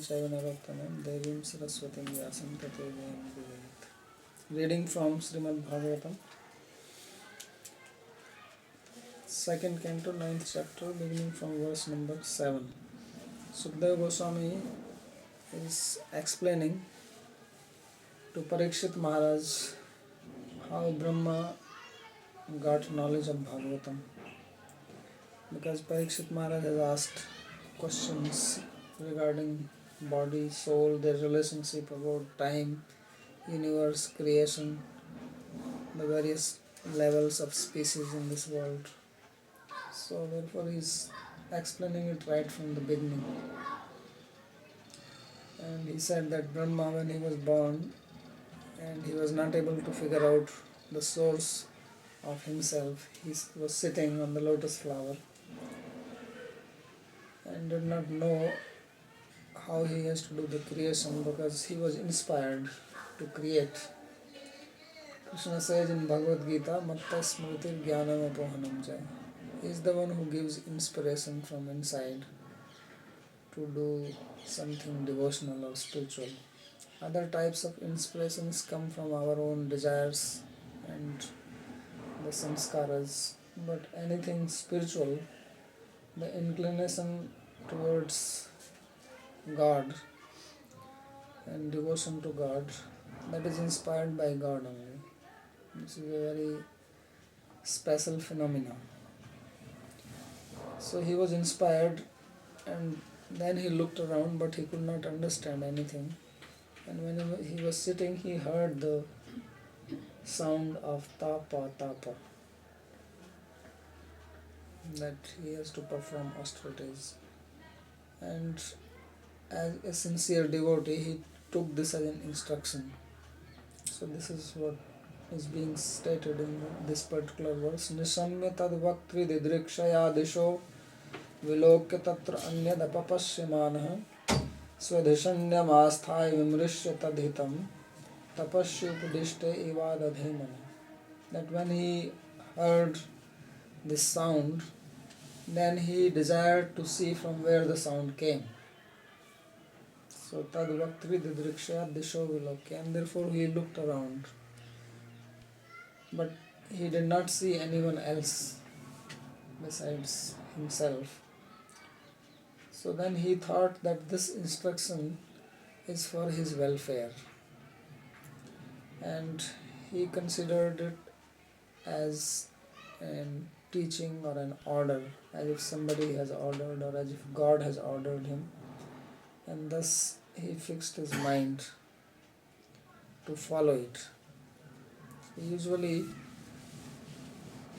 chaiva narottamam devim saraswatim vyasam tato jayam vivayat. Reading from Srimad Bhagavatam, 2nd Canto, 9th chapter, beginning from verse number 7. Sukadeva Goswami is explaining to Parikshit Maharaj how Brahma got knowledge of Bhagavatam. Because Parikshit Maharaj has asked questions regarding body, soul, their relationship, about time, universe, creation, the various levels of species in this world. So therefore he is explaining it right from the beginning. And he said that Brahma, when he was born and he was not able to figure out the source of himself, he was sitting on the lotus flower and did not know how he has to do the creation, because he was inspired to create. Krishna says in Bhagavad Gita, Matta Smritir Jnanam Apohanam Jaya. He is the one who gives inspiration from inside to do something devotional or spiritual. Other types of inspirations come from our own desires and the samskaras, but anything spiritual, the inclination towards God and devotion to God, that is inspired by God only. This is a very special phenomenon. So he was inspired, and then he looked around, but he could not understand anything. And when he was sitting, he heard the sound of tapa tapa, that he has to perform austerities. And as a sincere devotee, he took this as an instruction. So this is what is being stated in this particular verse. Nisamya tad vaktri didrikshaya disho vilokya tatra anyad apapasyamanah swadhishanyam asthai vimrishya tadhitam tapashyupadishte ivadadhemana. That when he heard this sound, then he desired to see from where the sound came. So tad vaktri didrikshaya disho vilokya, and therefore he looked around. But he did not see anyone else besides himself. So then he thought that this instruction is for his welfare, and he considered it as a teaching or an order, as if somebody has ordered or as if God has ordered him, and thus he fixed his mind to follow it. Usually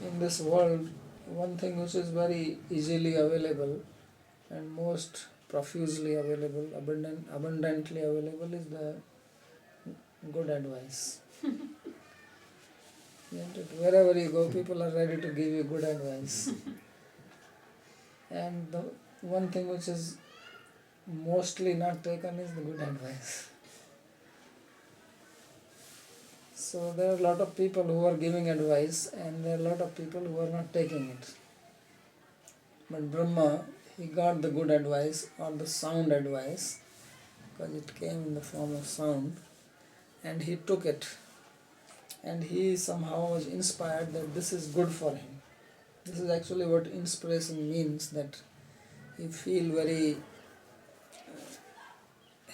in this world, one thing which is very easily available and most profusely available, abundantly available, is the good advice. Wherever you go, people are ready to give you good advice. And the one thing which is mostly not taken is the good advice. So there are a lot of people who are giving advice, and there are a lot of people who are not taking it. But Brahma, he got the good advice, or the sound advice, because it came in the form of sound, and he took it. And he somehow was inspired that this is good for him. This is actually what inspiration means, that you feel very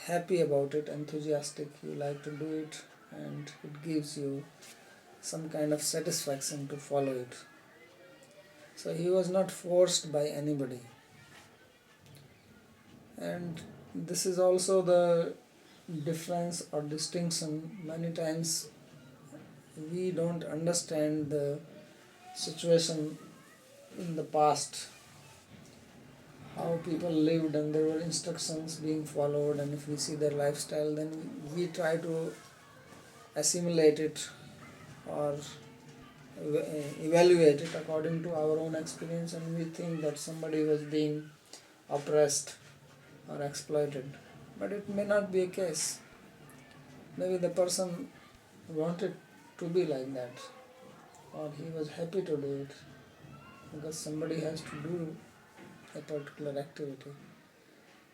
happy about it, enthusiastic, you like to do it, and it gives you some kind of satisfaction to follow it. So he was not forced by anybody. And this is also the difference or distinction. Many times we don't understand the situation in the past, how people lived and there were instructions being followed, and if we see their lifestyle, then we try to assimilate it or evaluate it according to our own experience, and we think that somebody was being oppressed or exploited. But it may not be a case. Maybe the person wanted to be like that, or he was happy to do it, because somebody has to do a particular activity.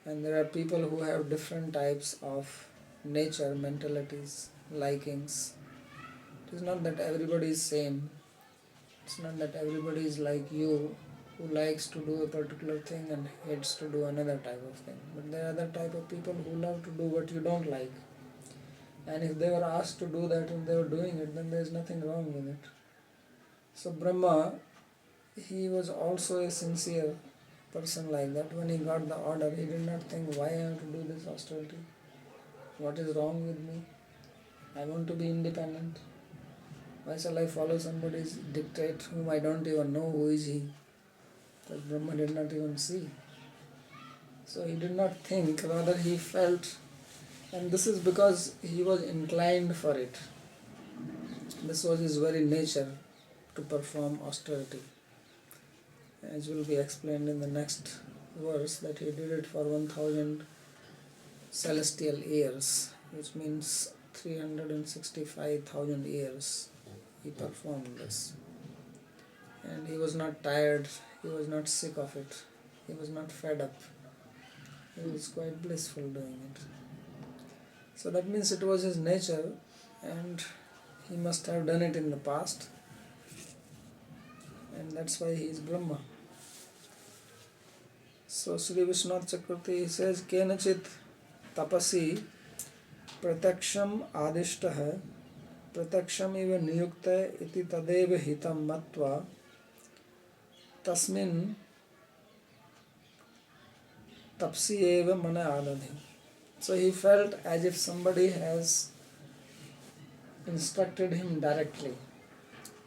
And there are people who have different types of nature, mentalities, likings. It is not that everybody is same. It's not that everybody is like you, who likes to do a particular thing and hates to do another type of thing. But there are other type of people who love to do what you don't like. And if they were asked to do that and they were doing it, then there is nothing wrong with it. So Brahma, he was also a sincere person like that. When he got the order, he did not think, why I have to do this austerity? What is wrong with me? I want to be independent. Why shall I follow somebody's dictate whom I don't even know who is he? That Brahma did not even see. So he did not think, rather he felt, and this is because he was inclined for it. This was his very nature, to perform austerity. As will be explained in the next verse, that he did it for 1000 celestial years, which means 365,000 years he performed this. And he was not tired, he was not sick of it, he was not fed up. He was quite blissful doing it. So that means it was his nature, and he must have done it in the past, and that's why he is Brahma. So Sri Vishwanath Chakravarti says, Kenachit tapasi prataksham adishtah prataksham iva niyukta iti tadeva hitam matva tasmin tapsi eva mana adadhi. So he felt as if somebody has instructed him directly,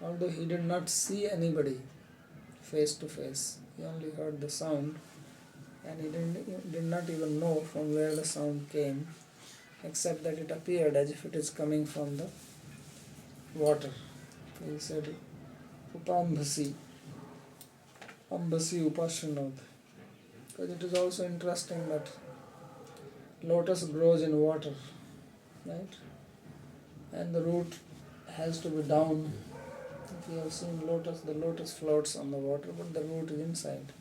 although he did not see anybody face to face. He only heard the sound, and he did not even know from where the sound came, except that it appeared as if it is coming from the water. He said, Upambhasi, Ambhasi Upashanod. Because it is also interesting that lotus grows in water, right? And the root has to be down. If you have seen lotus, the lotus floats on the water, but the root is inside.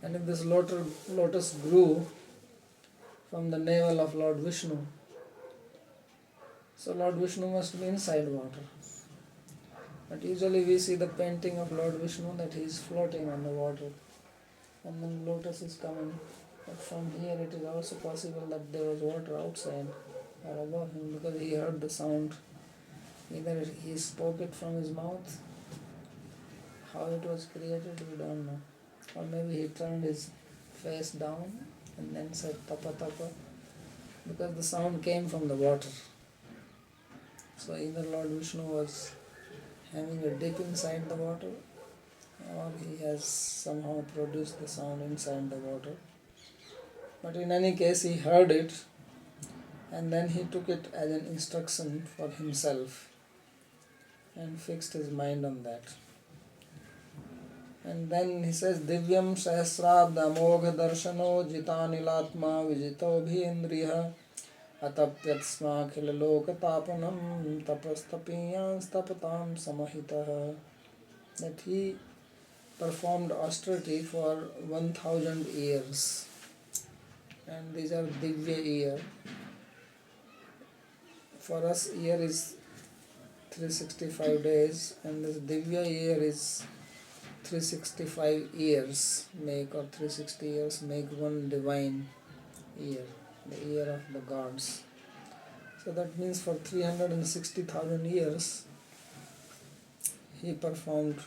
And if this lotus grew from the navel of Lord Vishnu, so Lord Vishnu must be inside water. But usually we see the painting of Lord Vishnu that he is floating on the water, and then lotus is coming. But from here it is also possible that there was water outside or above him, because he heard the sound. Either he spoke it from his mouth, how it was created we don't know. Or maybe he turned his face down and then said tapa tapa, because the sound came from the water. So either Lord Vishnu was having a dip inside the water, or he has somehow produced the sound inside the water. But in any case, he heard it, and then he took it as an instruction for himself and fixed his mind on that. And then he says, Divyam Sahasrabda Mogha Darshano Jitanilatma Vijito Bhindriha Atapyatsma Khilaloka Tapanam Tapastapiyan Stapatam Samahitaha. That he performed austerity for 1000 years. And these are Divya year. For us, year is 365 days, and this Divya year is 365 years make, or 360 years make one divine year, the year of the gods. So that means for 360,000 years he performed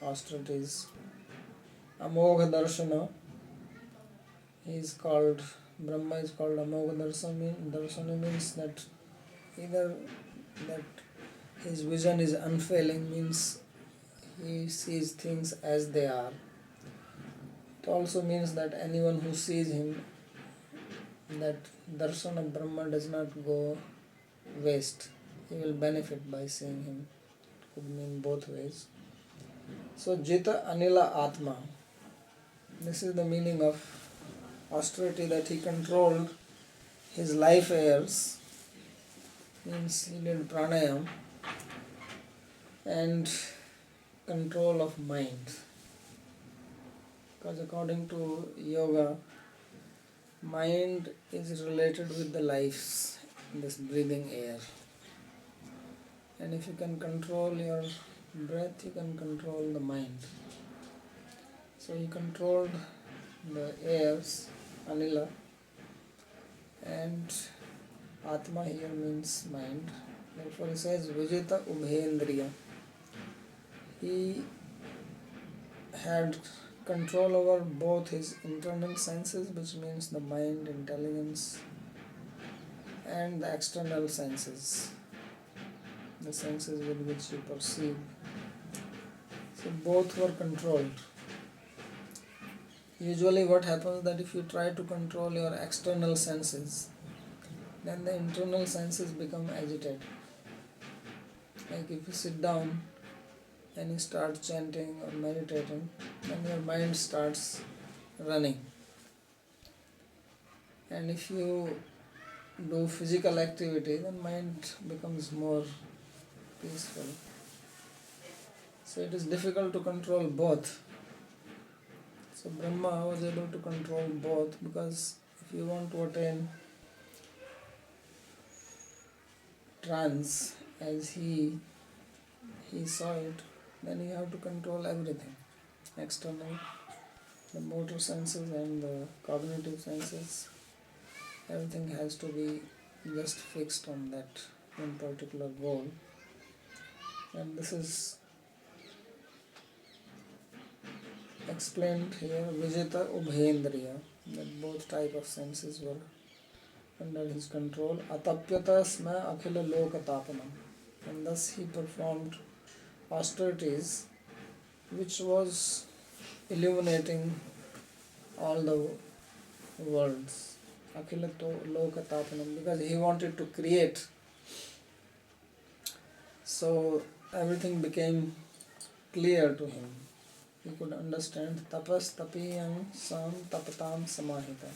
austerities. Amogha Darshana, he is called, Brahma is called Amogha Darshana. Darshana means that either that his vision is unfailing, means he sees things as they are. It also means that anyone who sees him, that darshan of Brahma does not go waste. He will benefit by seeing him. It could mean both ways. So Jita Anila Atma. This is the meaning of austerity, that he controlled his life airs, means he did pranayam, and control of mind. Because according to yoga, mind is related with the life, this breathing air. And if you can control your breath, you can control the mind. So he controlled the airs, anila, and atma here means mind. Therefore he says Vijita Ubhendriya. He had control over both his internal senses, which means the mind, intelligence, and the external senses, the senses with which you perceive. So both were controlled. Usually what happens that if you try to control your external senses, then the internal senses become agitated. Like if you sit down and you start chanting or meditating, then your mind starts running. And if you do physical activity, then mind becomes more peaceful. So it is difficult to control both. So Brahma was able to control both, because if you want to attain trance as he saw it, then you have to control everything. External, the motor senses and the cognitive senses, everything has to be just fixed on that one particular goal. And this is explained here, Vijita Ubhendriya, that both type of senses were under his control. Atapyata sma akhila lokatapanam. And thus he performed austerities which was illuminating all the worlds. Akhila lokatapanam, because he wanted to create. So everything became clear to him. He could understand tapas tapiyam sam tapatam samahita.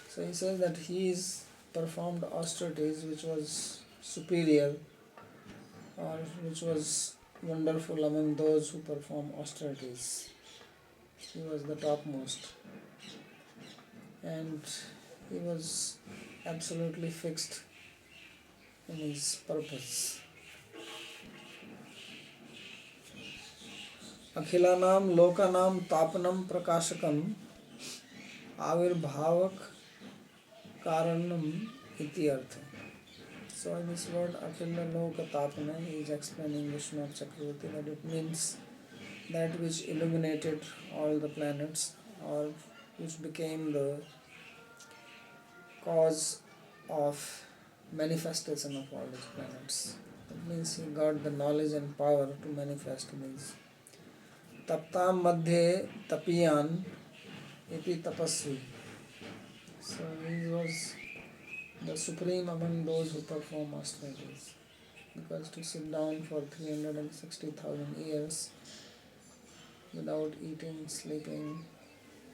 So he says that he performed austerities which was superior, or which was wonderful among those who perform austerities. He was the topmost. And he was absolutely fixed in his purpose. Akhilanam lokanam tapanam prakashakam avirbhavak karanam iti artha. So in this word Akhila Loka Tapana, he is explaining Vishnu Chakravarti that it means that which illuminated all the planets, or which became the cause of manifestation of all these planets. It means he got the knowledge and power to manifest these. Taptam madhye tapiyan iti tapasvi. So he was the supreme among those who perform austerities, because to sit down for 360,000 years without eating, sleeping,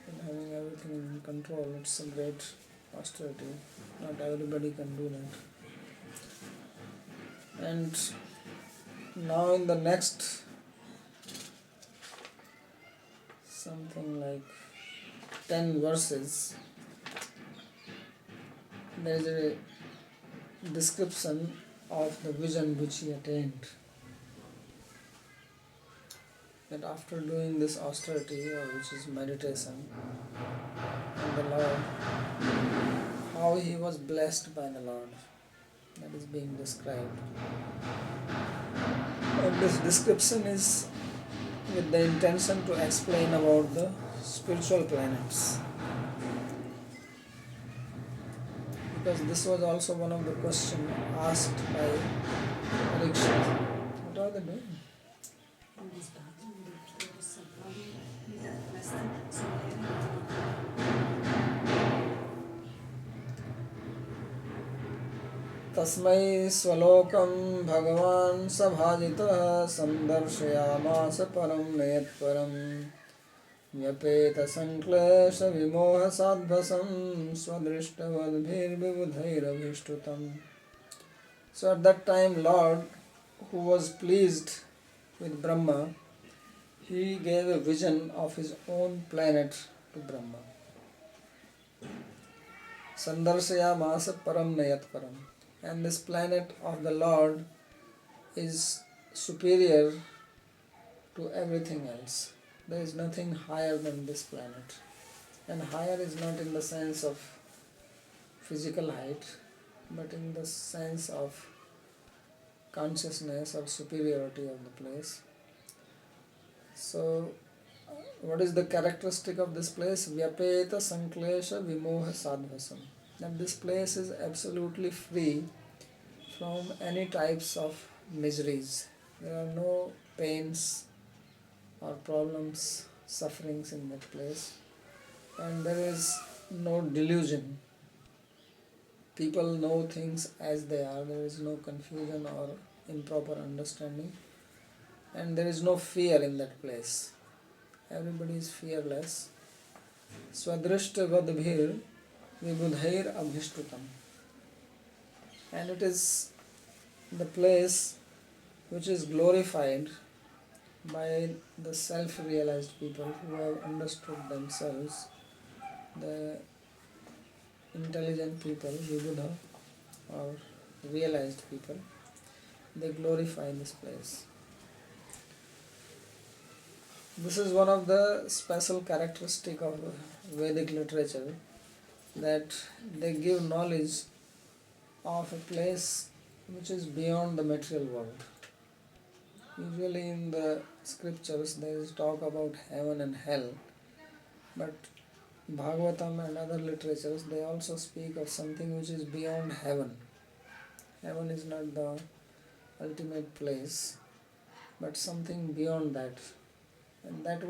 and having everything in control, it's a great austerity. Not everybody can do that. And now in the next something like 10 verses, there is a description of the vision which he attained. That after doing this austerity, or which is meditation on the Lord, how he was blessed by the Lord, that is being described. And this description is with the intention to explain about the spiritual planets. Because this was also one of the questions asked by Parikshit. What are they doing? तस्मै स्वलोकं भगवान् सभाजितः सन्दर्शयामास परं नेत्परं व्यपेतसङ्क्लेशविमोहसाध्वसं स्वदृष्टवद्भिर्विबुधैरभिष्टुतम्. So at that time Lord, who was pleased with Brahma, he gave a vision of his own planet to Brahma. Sandarsayamasa param nayat param. And this planet of the Lord is superior to everything else. There is nothing higher than this planet. And higher is not in the sense of physical height, but in the sense of consciousness or superiority of the place. So, what is the characteristic of this place? Vyapeta sanklesha vimoha sadhvasam. That this place is absolutely free from any types of miseries. There are no pains or problems, sufferings in that place. And there is no delusion. People know things as they are. There is no confusion or improper understanding. And there is no fear in that place. Everybody is fearless. Swadrishta vadbhir vibudhair abhishtutam. And it is the place which is glorified by the self-realized people who have understood themselves, the intelligent people, vibudha, or realized people. They glorify this place. This is one of the special characteristics of Vedic literature, that they give knowledge of a place which is beyond the material world. Usually in the scriptures there is talk about heaven and hell, but Bhagavatam and other literatures, they also speak of something which is beyond heaven. Heaven is not the ultimate place, but something beyond that. And that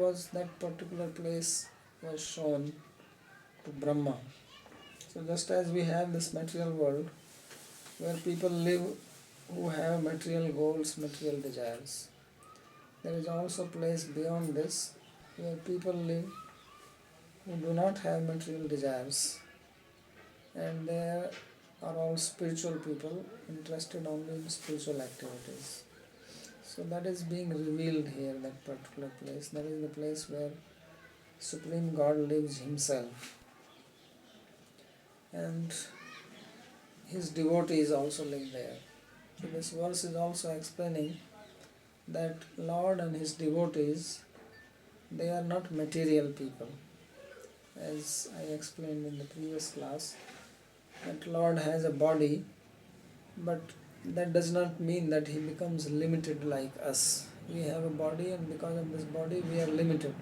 particular place was shown to Brahma. So just as we have this material world where people live who have material goals, material desires, there is also a place beyond this where people live who do not have material desires, and they are all spiritual people interested only in spiritual activities. So that is being revealed here, that particular place. That is the place where Supreme God lives Himself. And His devotees also live there. So this verse is also explaining that Lord and His devotees, they are not material people. As I explained in the previous class, that Lord has a body, but that does not mean that He becomes limited like us. We have a body, and because of this body we are limited.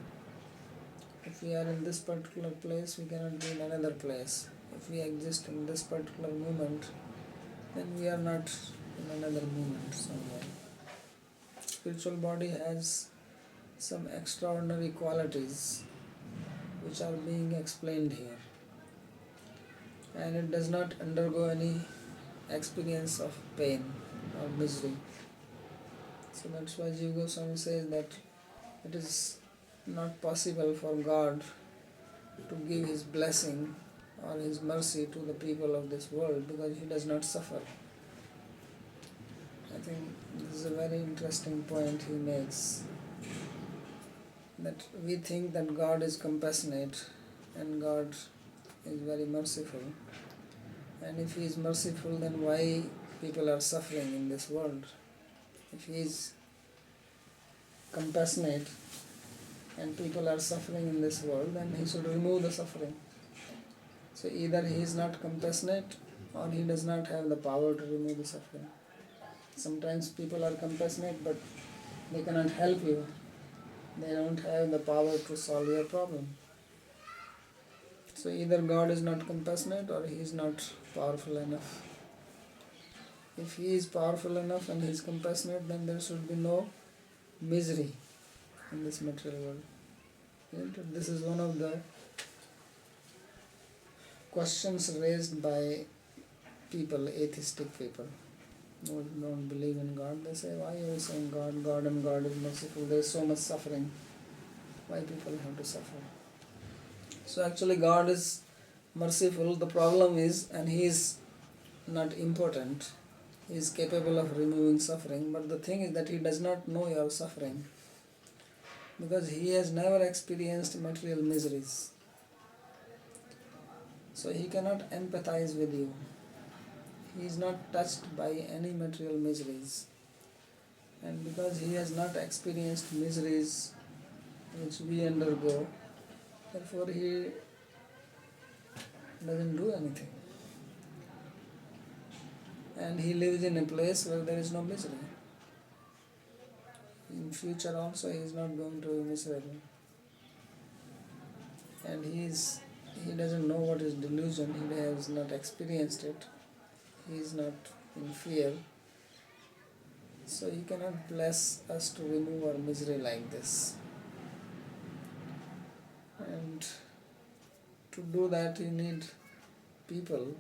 If we are in this particular place, we cannot be in another place. If we exist in this particular moment, then we are not in another moment somewhere. Spiritual body has some extraordinary qualities which are being explained here, and it does not undergo any experience of pain or misery. So that's why Jiva Goswami says that it is not possible for God to give His blessing or His mercy to the people of this world, because He does not suffer. I think this is a very interesting point he makes, that we think that God is compassionate and God is very merciful, and if He is merciful, then why people are suffering in this world? If He is compassionate and people are suffering in this world, then He should remove the suffering. So either He is not compassionate or He does not have the power to remove the suffering. Sometimes people are compassionate, but they cannot help you. They don't have the power to solve your problem. So either God is not compassionate or He is not powerful enough. If He is powerful enough and He is compassionate, then there should be no misery in this material world. Isn't it? This is one of the questions raised by people, atheistic people, who don't believe in God. They say, why are you saying God and God is merciful? There is so much suffering. Why people have to suffer? So actually God is merciful. The problem is, and He is not impotent, He is capable of removing suffering, but the thing is that He does not know your suffering, because He has never experienced material miseries. So he cannot empathize with you. He is not touched by any material miseries. And because he has not experienced miseries which we undergo, therefore he doesn't do anything. And he lives in a place where there is no misery. In future also he is not going to be miserable. And he doesn't know what is delusion, he has not experienced it, he is not in fear. So he cannot bless us to remove our misery like this. And to do that you need people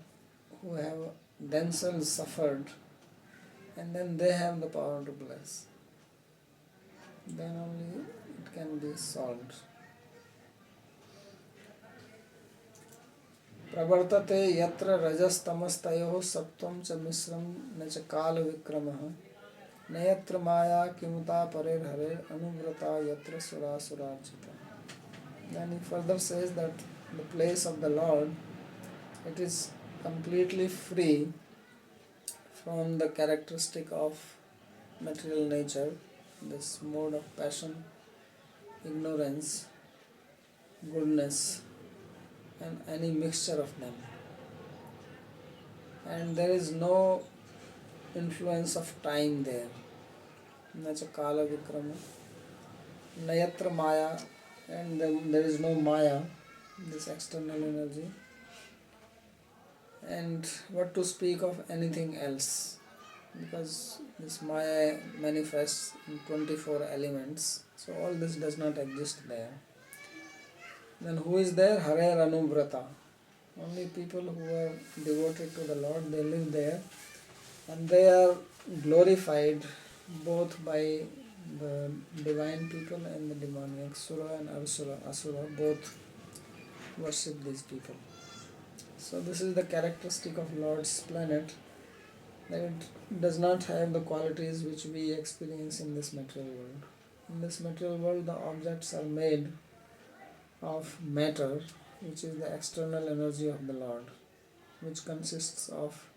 who have themselves suffered, and then they have the power to bless. Then only it can be solved. प्रवर्तते यत्र रजस्तमस्तयोः सत्त्वं च मिश्रं न च कालविक्रमः न यत्र माया किमुता परेर्हरेर् अनुव्रता यत्र सुरासुरार्चिता. Then he further says that the place of the Lord, it is completely free from the characteristic of material nature, this mode of passion, ignorance, goodness, and any mixture of them. And there is no influence of time there. Nacha kala vikrama, nayatra maya, and there is no maya, this external energy. And what to speak of anything else, because this maya manifests in 24 elements, so all this does not exist there. Then who is there? Hare Anubrata. Only people who are devoted to the Lord, they live there, and they are glorified both by the divine people and the demoniac. Sura and Asura both worship these people. So this is the characteristic of Lord's planet, that it does not have the qualities which we experience in this material world. In this material world, the objects are made of matter, which is the external energy of the Lord, which consists of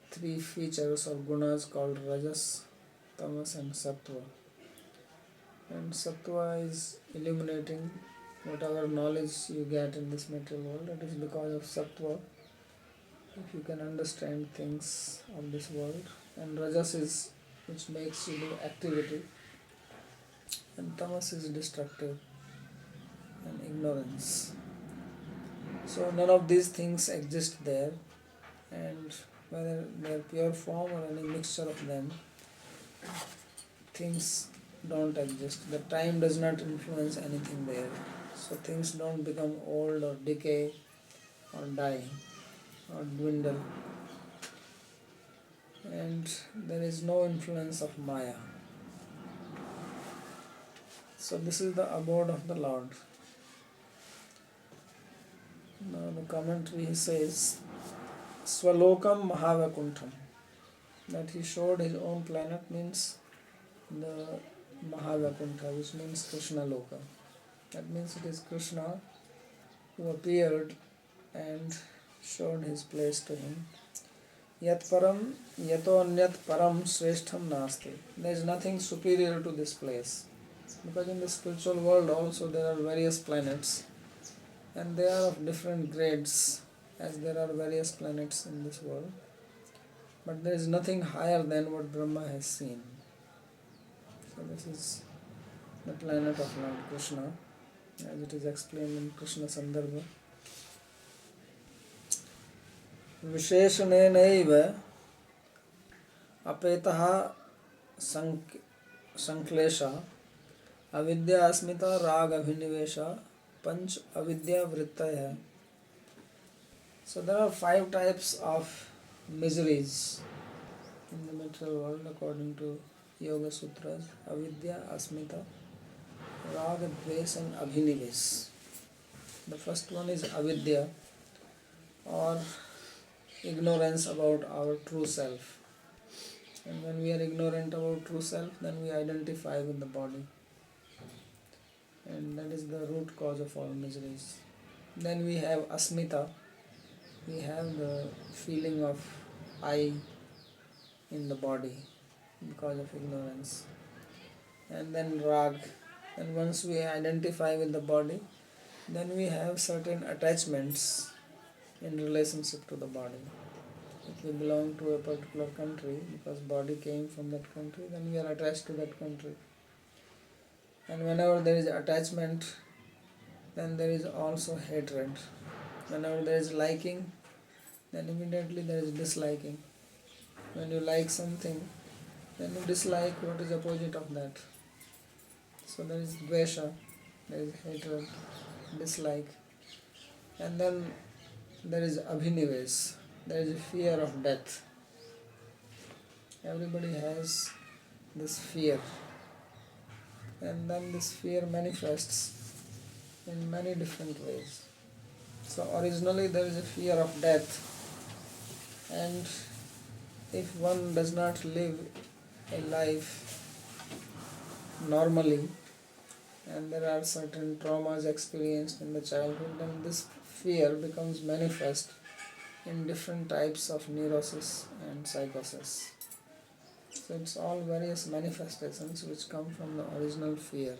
three features or gunas called Rajas, Tamas and Sattva. And Sattva is illuminating whatever knowledge you get in this material world. It is because of Sattva if you can understand things of this world. And Rajas is which makes you do activity, and Tamas is destructive and ignorance. So none of these things exist there, and whether they are pure form or any mixture of them, things don't exist. The time does not influence anything there. So things don't become old or decay or die or dwindle. And there is no influence of Maya. So this is the abode of the Lord. Now the commentary says, Swalokam Mahavakuntham. That he showed his own planet means the Mahavakuntha, which means Krishna Loka. That means it is Krishna who appeared and showed his place to him. Yat param yato anyat param sreshtham nasti. There is nothing superior to this place. Because in the spiritual world also there are various planets, and they are of different grades, as there are various planets in this world. But there is nothing higher than what Brahma has seen. So this is the planet of Lord Krishna, as it is explained in Krishna Sandarbha. Visheshanenaiva apetaha sanklesha avidya asmita raga abhinivesha panch avidya vrittaya. So there are 5 types of miseries in the material world according to Yoga Sutras: avidya, asmita, raga, dvesh and abhinivesh. The first one is avidya, or ignorance about our true self. And when we are ignorant about true self, then we identify with the body, and that is the root cause of all miseries. Then we have asmita, we have the feeling of I in the body because of ignorance. And then rag. And once we identify with the body, then we have certain attachments in relationship to the body. If we belong to a particular country, because body came from that country, then we are attached to that country. And whenever there is attachment, then there is also hatred. Whenever there is liking, then immediately there is disliking. When you like something, then you dislike what is opposite of that. So there is dvesha, there is hatred, dislike. And then there is abhinivesh, there is fear of death. Everybody has this fear. And then this fear manifests in many different ways. So originally there is a fear of death, and if one does not live a life normally, and there are certain traumas experienced in the childhood, then this fear becomes manifest in different types of neurosis and psychosis. So it's all various manifestations which come from the original fear.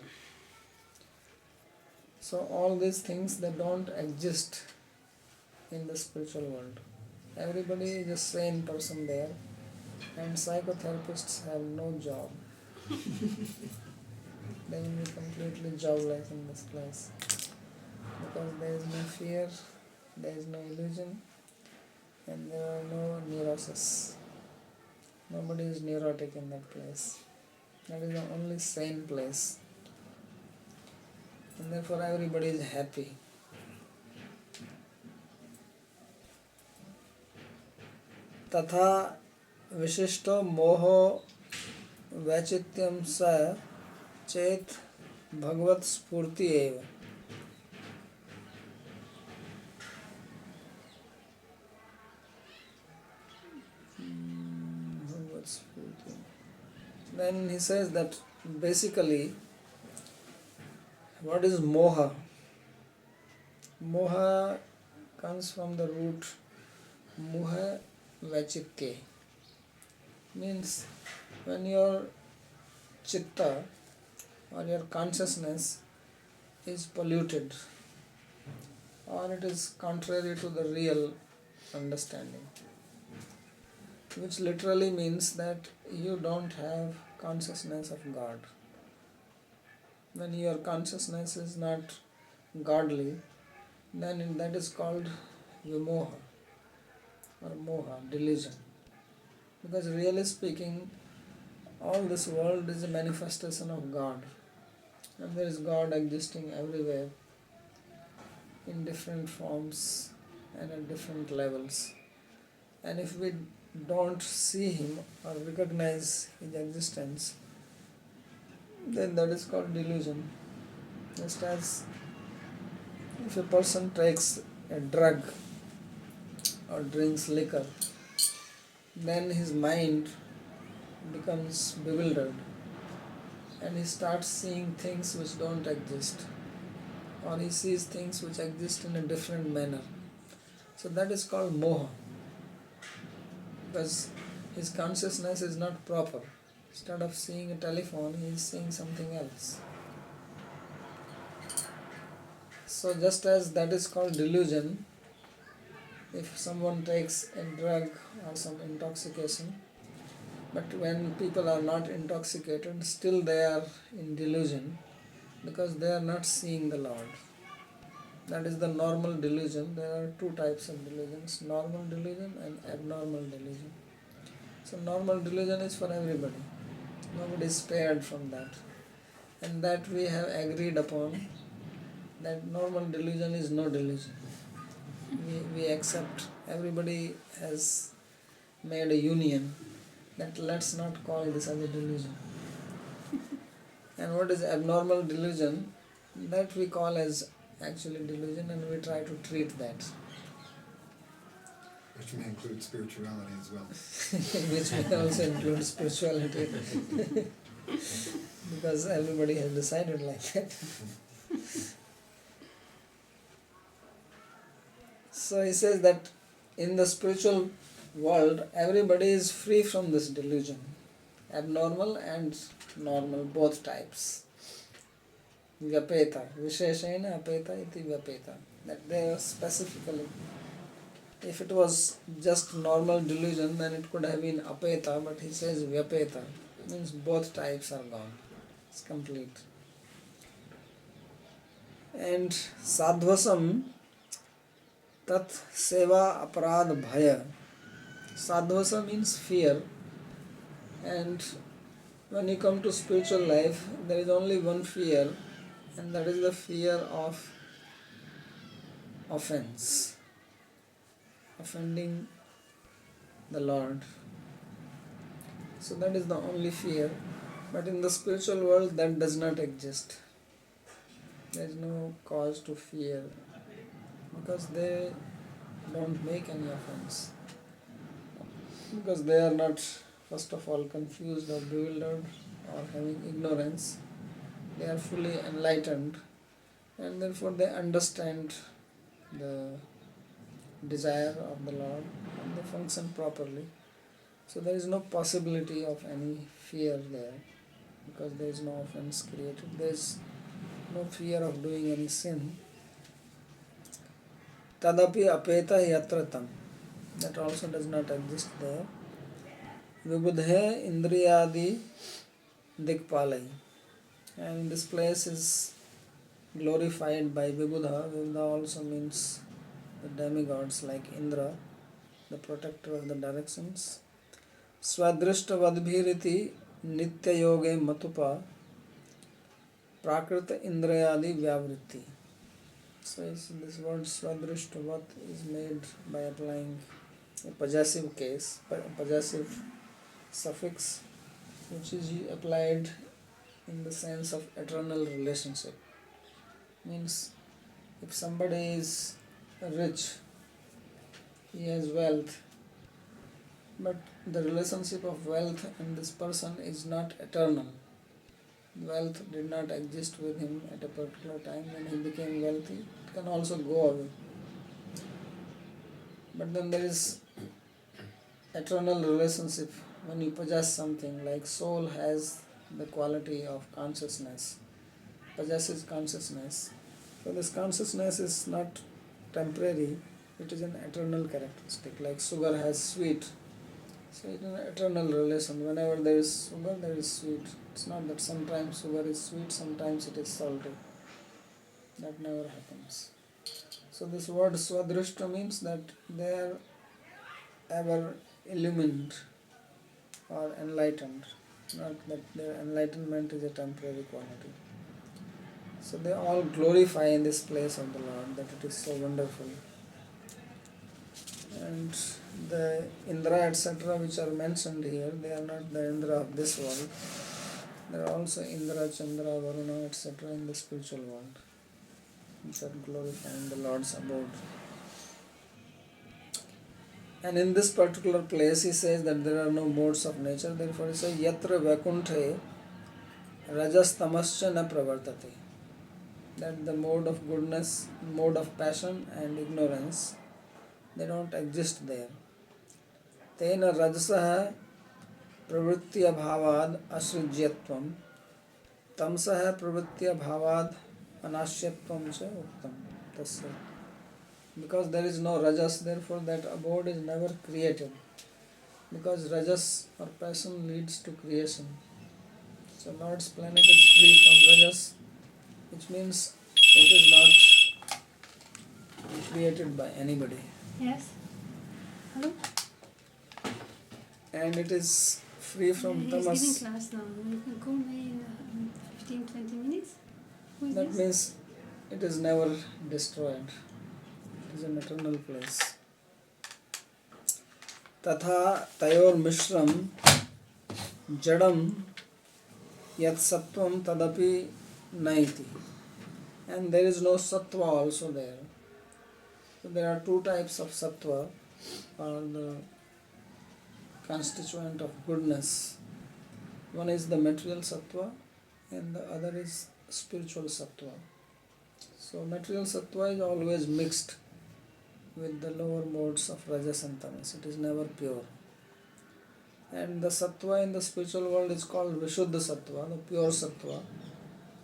So all these things, they don't exist in the spiritual world. Everybody is a sane person there, and psychotherapists have no job. They will be completely jobless in this place, because there is no fear, there is no illusion, and there are no neuroses. Nobody is neurotic in that place. That is the only sane place. And therefore everybody is happy. Tatha vishishto moho vaichityam sa chet bhagavat spurti eva. Bhagavat spurti. Then he says that basically, what is moha? Moha comes from the root muha vachitke. Means when your chitta or your consciousness is polluted, or it is contrary to the real understanding, which literally means that you don't have consciousness of God. When your consciousness is not godly, then that is called vimoha or moha, delusion. Because really speaking, all this world is a manifestation of God, and there is God existing everywhere in different forms and at different levels. And if we don't see Him or recognize His existence, then that is called delusion. Just as if a person takes a drug or drinks liquor, then his mind becomes bewildered and he starts seeing things which don't exist, or he sees things which exist in a different manner. So that is called moha, because his consciousness is not proper. Instead of seeing a telephone, he is seeing something else. So just as that is called delusion, if someone takes a drug or some intoxication, but when people are not intoxicated, still they are in delusion, because they are not seeing the Lord. That is the normal delusion. There are two types of delusions, normal delusion and abnormal delusion. So normal delusion is for everybody. Nobody is spared from that. And that we have agreed upon, that normal delusion is no delusion. We accept, everybody has made a union that let's not call this as a delusion. And what is abnormal delusion, that we call as actually delusion, and we try to treat that. Which may include spirituality as well. Which may also include spirituality. Because everybody has decided like that. So he says that in the spiritual world, everybody is free from this delusion. Abnormal and normal, both types. Vyapeta. Visheshena apeta iti vyapeta. That they are specifically. If it was just normal delusion, then it could have been apeta, but he says vyapeta. Means both types are gone. It's complete. And sadhvasam tat seva aparad bhaya. Sadhvasa means fear. And when you come to spiritual life, there is only one fear, and that is the fear of offense, offending the Lord. So that is the only fear. But in the spiritual world, that does not exist. There is no cause to fear because they don't make any offense. Because they are not, first of all, confused or bewildered or having ignorance. They are fully enlightened, and therefore they understand the desire of the Lord and they function properly. So there is no possibility of any fear there because there is no offense created. There is no fear of doing any sin. Tadapi apeta yatratam. That also does not exist there. Vibudhe indriyadi dikpalai. And this place is glorified by Vibudha. Vibudha also means the demigods like Indra, the protector of the directions. Swadrishta vadbhiriti nitya yoge matupa prakrita indrayadi vyavritti. So this word swadrishtavat is made by applying a possessive case, possessive suffix, which is applied in the sense of eternal relationship. Means if somebody is rich, he has wealth, but the relationship of wealth and this person is not eternal. Wealth did not exist with him at a particular time. When he became wealthy, it can also go away. But then there is eternal relationship when you possess something, like soul has the quality of consciousness, possesses consciousness. So this consciousness is not temporary, it is an eternal characteristic, like sugar has sweet. So it is an eternal relation. Whenever there is sugar, there is sweet. It's not that sometimes sugar is sweet, sometimes it is salty. That never happens. So this word swadrishta means that they are ever illumined or enlightened, not that their enlightenment is a temporary quality. So they all glorify in this place of the Lord, that it is so wonderful. And the Indra etc. which are mentioned here, they are not the Indra of this world. There are also Indra, Chandra, Varuna etc. in the spiritual world, which are glorifying the Lord's abode. And in this particular place he says that there are no modes of nature, therefore he says Yatra Vaikunthe Rajas Tamascha na pravartate. That the mode of goodness, mode of passion and ignorance, they don't exist there. Tena Rajasaha Pravrittya Bhavad Asrijyatvam Tamsaha Pravrittya Bhavad Anashyatvam cha Uttam. Tasya. Because there is no Rajas, therefore that abode is never created. Because Rajas or passion leads to creation. So Lord's planet is free from Rajas, which means it is not created by anybody. Yes. Hello? And it is free from He's tamas. giving class now. You can call me in 15-20 minutes. Who is That this? means it is never destroyed. It is an eternal place. Tatha tayor mishram jadam yat sattvam tadapi naiti. And there is no sattva also there. So there are two types of sattva, or the constituent of goodness. One is the material sattva and the other is spiritual sattva. So material sattva is always mixed with the lower modes of rajas and tamas. It is never pure. And the sattva in the spiritual world is called Vishuddha sattva, the pure sattva.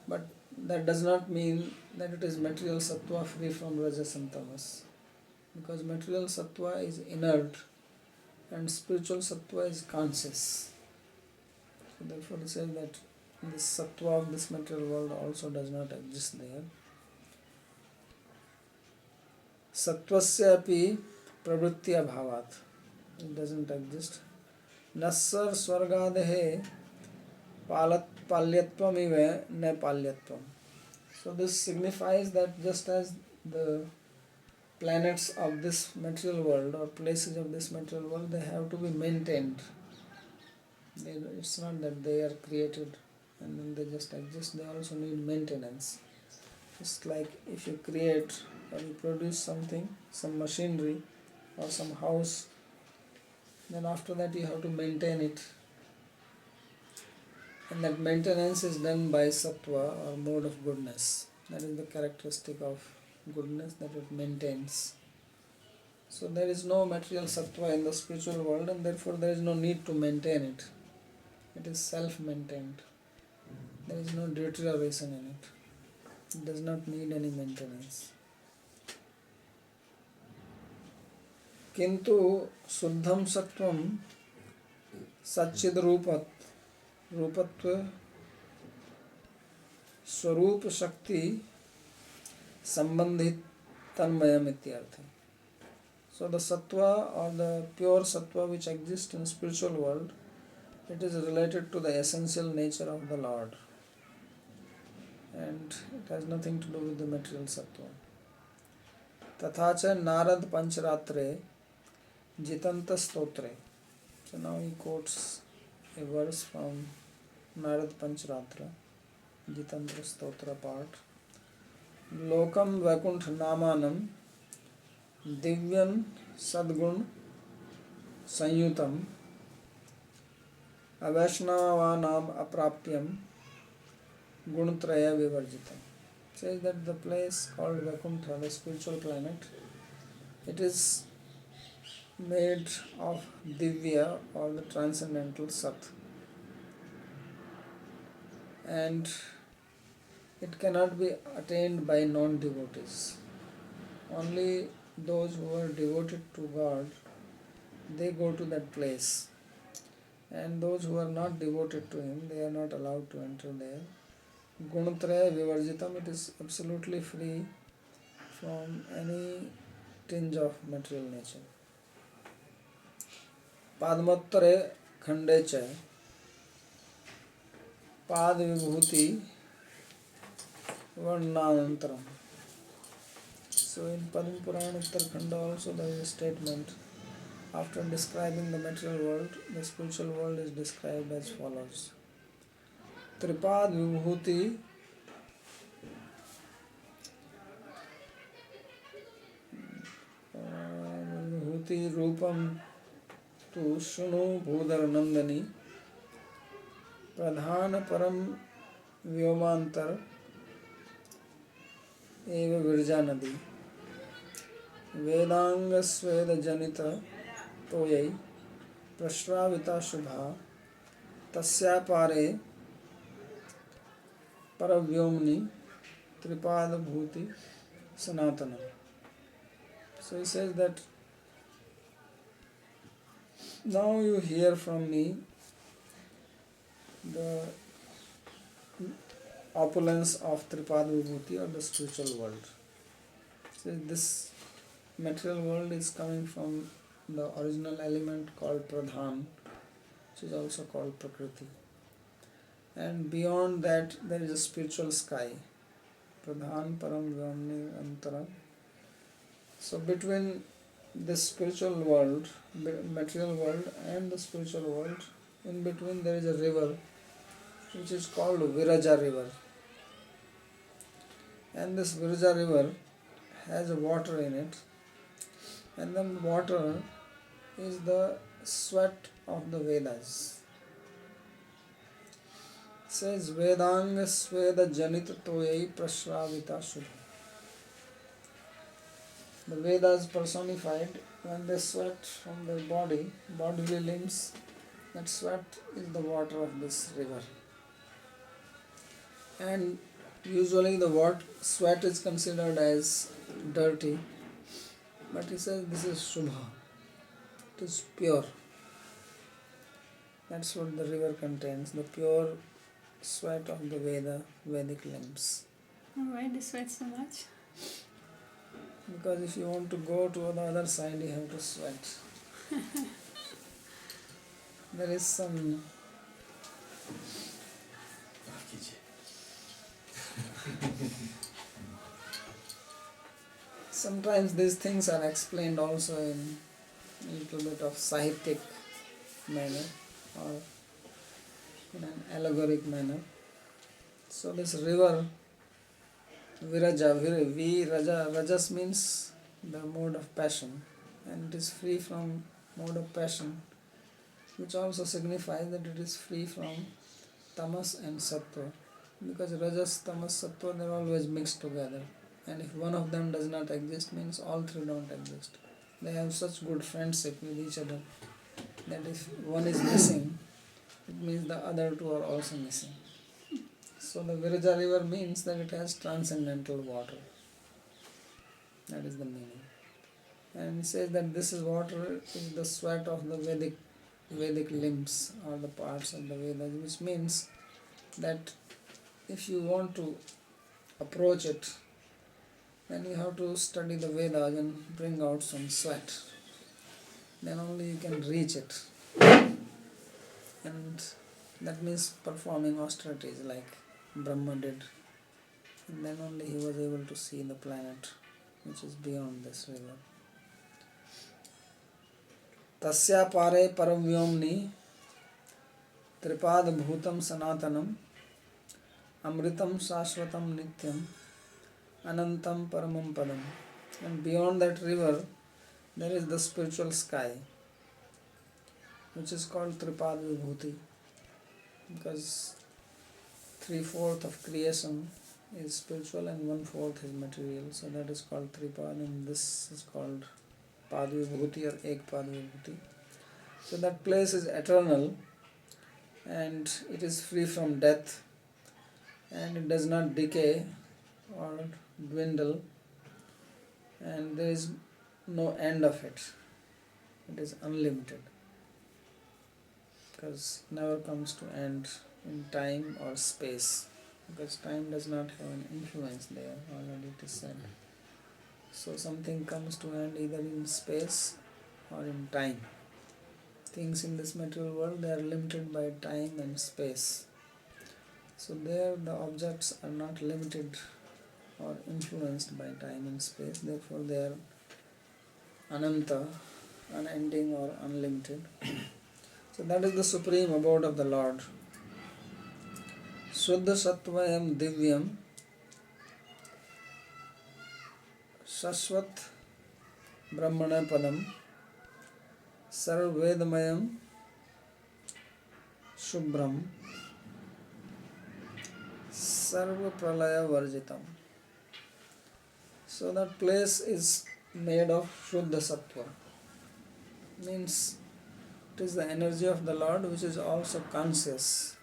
But that does not mean that it is material sattva free from rajas and tamas. Because material sattva is inert and spiritual sattva is conscious. So therefore it says that this sattva of this material world also does not exist there. Sattvasya api pravritti abhavat. It doesn't exist. Nassar swargadehe palyatvam ive ne palyatvam. So this signifies that just as the planets of this material world or places of this material world, they have to be maintained. It's not that they are created and then they just exist, they also need maintenance. It's like if you create or you produce something, some machinery or some house, then after that you have to maintain it. And that maintenance is done by sattva or mode of goodness. That is the characteristic of goodness, that it maintains. So there is no material sattva in the spiritual world and therefore there is no need to maintain it. It is self-maintained. There is no deterioration in it. It does not need any maintenance. Kintu suddham sattvam satchid rupatva swarup shakti sambandhit tanmayam ityartha. So the sattva or the pure sattva which exists in the spiritual world, it is related to the essential nature of the Lord. And it has nothing to do with the material sattva. Tathacha Narad Pancharatre Jitanta Stotre. So now he quotes a verse from Narad Pancharatra, Jitanta Stotra part. Lokam Vaikuntha Namanam Divyan Sadgun Sanyutam Avaishnavanam Aprapyam Gunatraya Vivarjitam. Says that the place called Vaikuntha, the spiritual planet, it is made of Divya or the transcendental Sat. And it cannot be attained by non-devotees. Only those who are devoted to God, they go to that place. And those who are not devoted to Him, they are not allowed to enter there. Gunatraya Vivarjitam, it is absolutely free from any tinge of material nature. Padmattare Khandecha Pad Vibhuti Varnanantaram. So in Padma Purana Uttarakhanda also there is a statement. After describing the material world, the spiritual world is described as follows. Tripad Vibhuti Vibhuti Rupam Tu Shunu Bhudar Nandani Pradhana Param Vyomantar Eva Virja Nadi Vedanga Sveda Janita Toyai Prashravita Shubha Tasya Pare Paravyomni Tripada Bhuti Sanatana. So he says that now you hear from me the opulence of Tripada Vibhuti or the spiritual world. So this material world is coming from the original element called Pradhan, which is also called Prakriti. And beyond that there is a spiritual sky. Pradhan Param Vyomni Antara. So between this spiritual world, material world and the spiritual world, in between there is a river which is called Viraja river. And this Viraja river has a water in it, and then water is the sweat of the Vedas. It says Vedanga Sveda Janita Toyai Prashravita Shubha. The Vedas personified when they sweat from their bodily limbs. That sweat is the water of this river. And usually the sweat is considered as dirty, but he says this is Shubha. It is pure. That's what the river contains, the pure sweat of the Vedic limbs. Why do you sweat so much? Because if you want to go to the other side, you have to sweat. There is some sometimes these things are explained also in a little bit of sahityik manner or in an allegoric manner. So this river Viraja, Rajas means the mode of passion, and it is free from mode of passion, which also signifies that it is free from tamas and sattva, because Rajas, tamas, sattva, they are always mixed together, and if one of them does not exist, means all three don't exist. They have such good friendship with each other that if one is missing, it means the other two are also missing. So the Viraja river means that it has transcendental water. That is the meaning. And it says that this is water is the sweat of the Vedic limbs or the parts of the Vedas, which means that if you want to approach it, then you have to study the Vedas and bring out some sweat. Then only you can reach it. And that means performing austerities like Brahma did. And then only he was able to see the planet which is beyond this river. Tasya pare paravyomni tripad bhutam sanatanam amritam shashvatam nityam anantam paramam padam. And beyond that river there is the spiritual sky, which is called tripad vibhuti, because 3/4 of creation is spiritual and 1/4 is material. So that is called tripad, and this is called padvibhuti or ek padvibhuti. So that place is eternal and it is free from death and it does not decay or dwindle, and there is no end of it. It is unlimited because it never comes to end in time or space, because time does not have an influence there, already it is said. So something comes to end either in space or in time. Things in this material world, they are limited by time and space. So there the objects are not limited or influenced by time and space, therefore they are ananta, unending or unlimited. So that is the supreme abode of the Lord. Shuddha Sattvayam Divyam Shashvat Brahmana Padam Sarvedmayam Shubhram Sarva Pralaya Varjitam. So that place is made of Shuddha Sattva. Means it is the energy of the Lord which is also conscious.